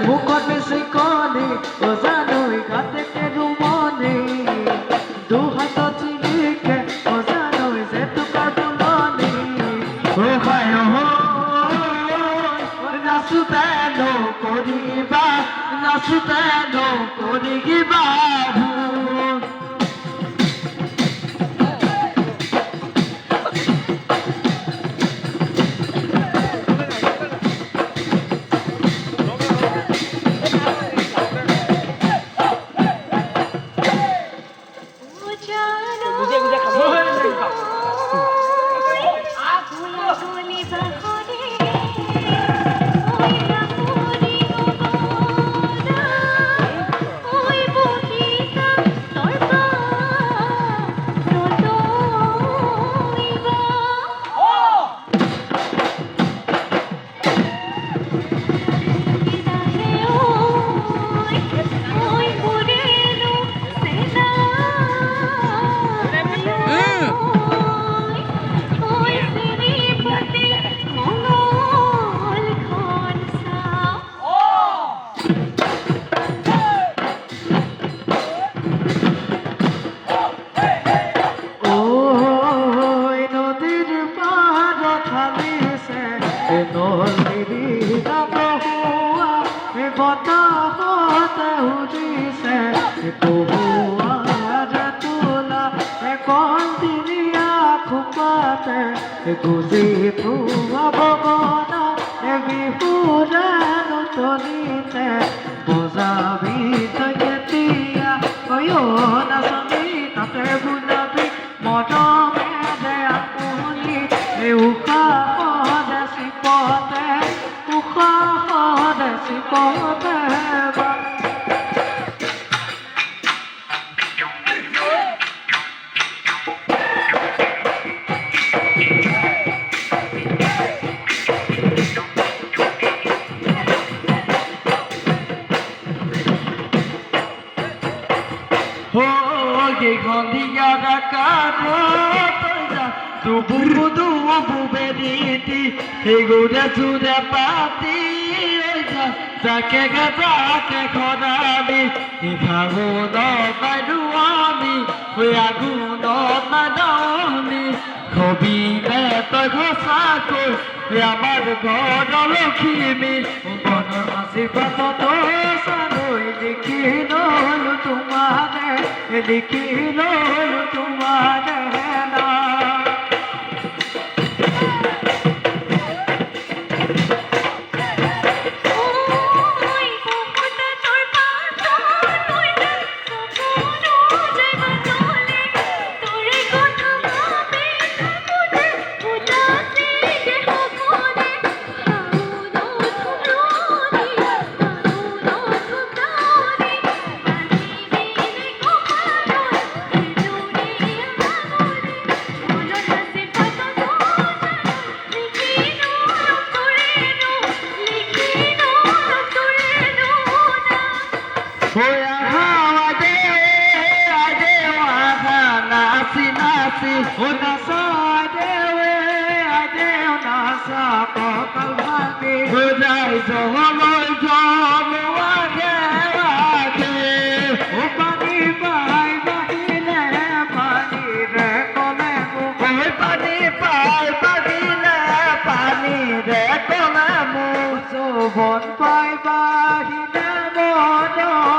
মুখত বেশি কনে ও জানোই গাতেকে রুমনে দুহাতত লিখে ও জানোই যে তোকার বুলনে ও হায় নাচুতেন করিবা নাচুতেন করিবা গুজি থোৱা বগনা বিহুৰানো তলিতে বজাবি তই কেতিয়া কয়ো নাচনি তাতে বুলাবি মৰমেৰে আপুনি উশাহতে চিপতে উশাহতে চিপতে Gondiada carota, tu bubu beriti, egoda suda pati, zake khodami, ikhago no maduami, weagu no madami, khobi me to khosako, yamar ghodo lokhimi, bonor asipato to sanoi likhino tumhare. लिखिलो तुम्हारे नाम Bon bye bye, never know.